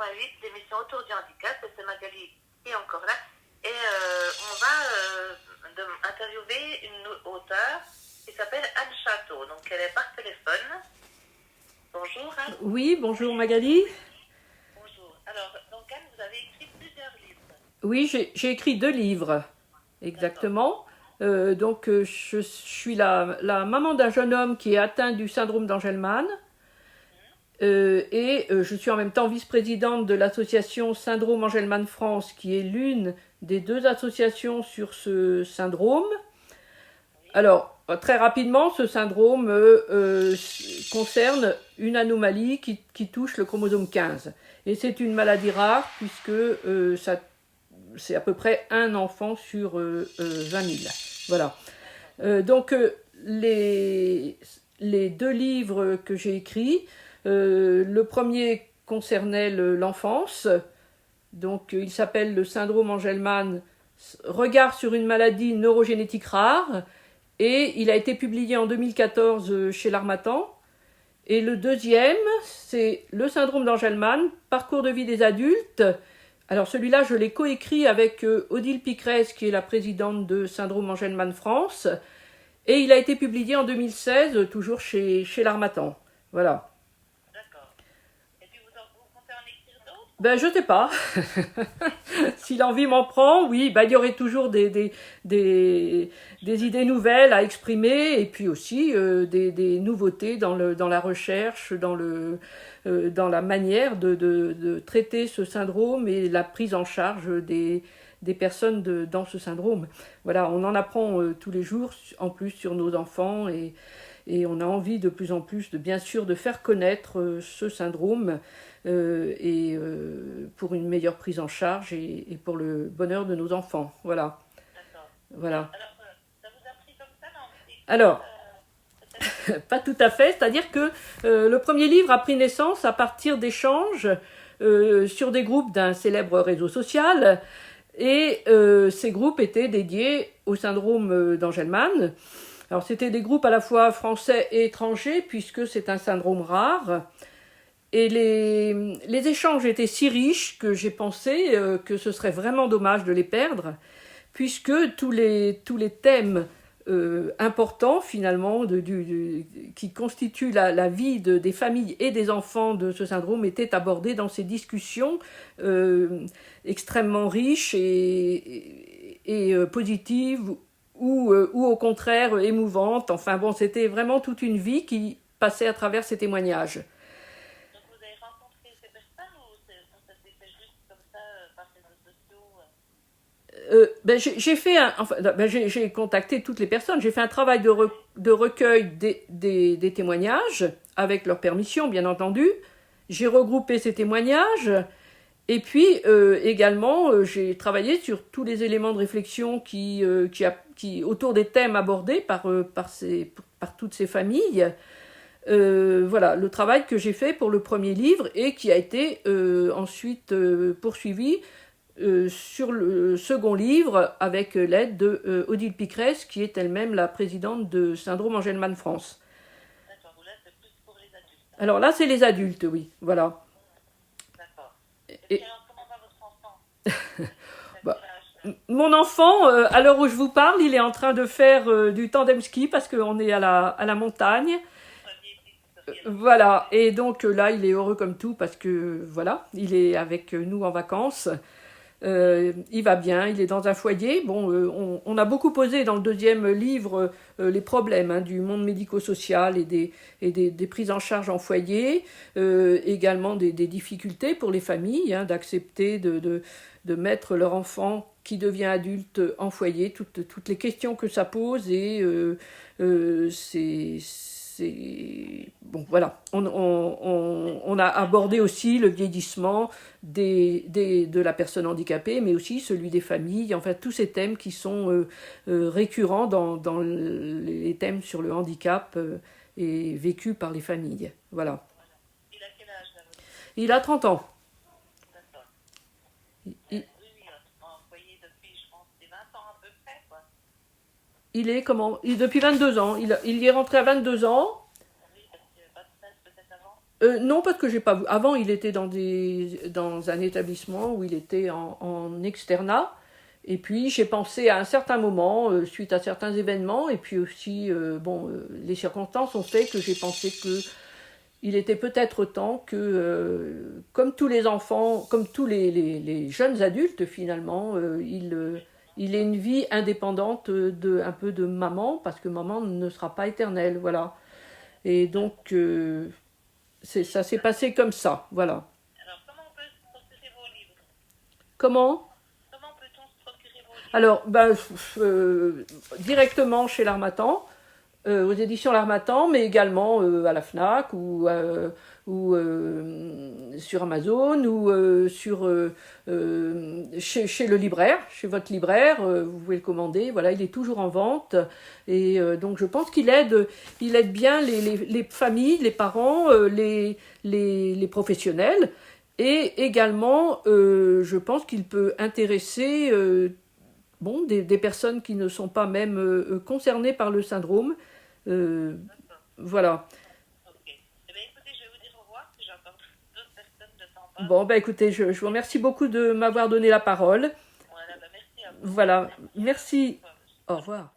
88 d'émission autour du handicap. C'est Magali qui est encore là. Et on va interviewer une auteure qui s'appelle Anne Château. Donc elle est par téléphone. Bonjour Anne. Oui, bonjour Magali. Bonjour. Alors, donc Anne, vous avez écrit plusieurs livres. Oui, j'ai écrit 2 livres, exactement. Je suis la maman d'un jeune homme qui est atteint du syndrome d'Angelman. Je suis en même temps vice-présidente de l'association Syndrome Angelman France, qui est l'une des 2 associations sur ce syndrome. Alors, très rapidement, ce syndrome concerne une anomalie qui touche le chromosome 15. Et c'est une maladie rare puisque c'est à peu près un enfant sur 20 000. Voilà. Les 2 livres que j'ai écrits, le premier concernait l'enfance. Donc, il s'appelle le syndrome Angelman, regard sur une maladie neurogénétique rare. Et il a été publié en 2014 chez l'Harmattan. Et le deuxième, c'est le syndrome d'Angelman, parcours de vie des adultes. Alors celui-là, je l'ai coécrit avec Odile Picresse, qui est la présidente de Syndrome Angelman France. Et il a été publié en 2016, toujours chez l'Harmattan. Voilà. D'accord. Et puis vous comptez en écrire d'autres? Ben, je sais pas. Si l'envie m'en prend, oui, ben, il y aurait toujours des idées nouvelles à exprimer, et puis aussi des nouveautés dans la recherche, dans la manière de traiter ce syndrome et la prise en charge des personnes dans ce syndrome. Voilà, on en apprend tous les jours, en plus sur nos enfants, et on a envie de plus en plus, bien sûr, de faire connaître ce syndrome pour une meilleure prise en charge et pour le bonheur de nos enfants. Voilà. D'accord. Voilà. Alors, ça vous a pris comme ça, non? Alors, pas tout à fait. C'est-à-dire que le premier livre a pris naissance à partir d'échanges sur des groupes d'un célèbre réseau social. Et ces groupes étaient dédiés au syndrome d'Angelman. Alors, c'était des groupes à la fois français et étrangers, puisque c'est un syndrome rare. Et les échanges étaient si riches que j'ai pensé que ce serait vraiment dommage de les perdre, puisque tous les thèmes importants, finalement, qui constituent la vie des familles et des enfants de ce syndrome étaient abordés dans ces discussions extrêmement riches et positives, ou au contraire émouvantes. Enfin bon, c'était vraiment toute une vie qui passait à travers ces témoignages. Donc vous avez rencontré ces personnes ou ça s'est fait juste comme ça par les réseaux sociaux? J'ai contacté toutes les personnes. J'ai fait un travail de recueil des témoignages, avec leur permission, bien entendu. J'ai regroupé ces témoignages. Et puis, également, j'ai travaillé sur tous les éléments de réflexion qui autour des thèmes abordés par toutes ces familles. Voilà, le travail que j'ai fait pour le premier livre et qui a été ensuite poursuivi sur le second livre avec l'aide de Odile Picresse, qui est elle-même la présidente de Syndrome Angelman France. D'accord, là c'est plus pour les adultes. Alors là, c'est les adultes, oui, voilà. D'accord. Et alors, comment va votre enfant? Bah, mon enfant, à l'heure où je vous parle, il est en train de faire du tandem ski parce qu'on est à la montagne. Voilà, et donc là, il est heureux comme tout parce que, voilà, il est avec nous en vacances. Il va bien, il est dans un foyer. Bon, on a beaucoup posé dans le deuxième livre les problèmes du monde médico-social et des prises en charge en foyer, également des difficultés pour les familles d'accepter de mettre leur enfant qui devient adulte en foyer, toutes les questions que ça pose, et bon, voilà. On a abordé aussi le vieillissement de la personne handicapée, mais aussi celui des familles, enfin tous ces thèmes qui sont récurrents dans les thèmes sur le handicap et vécus par les familles. Voilà. Il a quel âge là? Il a 30 ans. D'accord. Il En foyer depuis, je pense, 20 ans à peu près, quoi. Depuis 22 ans. Il y est rentré à 22 ans. Oui, parce que pas de stress peut-être avant. Non, parce que j'ai pas vu. Avant, il était dans un établissement où il était en externat. Et puis, j'ai pensé à un certain moment, suite à certains événements, et puis aussi, les circonstances ont fait que j'ai pensé que il était peut-être temps que, comme tous les enfants, comme tous les jeunes adultes finalement, il ait une vie indépendante un peu de maman, parce que maman ne sera pas éternelle, voilà. Et donc, ça s'est passé comme ça, voilà. Alors, comment on peut se procurer vos livres? Comment? Comment peut-on se procurer vos livres? Alors, directement chez l'Harmattan, aux éditions L'Harmattan, mais également à la FNAC ou sur Amazon ou chez le libraire, chez votre libraire, vous pouvez le commander. Voilà, il est toujours en vente et donc je pense il aide bien les familles, les parents, les professionnels. Et également, je pense qu'il peut intéresser des personnes qui ne sont pas même concernées par le syndrome. D'accord. Voilà. Ok. Eh bien, écoutez, je vais vous dire au revoir, parce que j'ai encore d'autres personnes de temps pas. Bon, écoutez, je vous remercie beaucoup de m'avoir donné la parole. Voilà, merci à vous. Voilà, merci. Au revoir. Au revoir.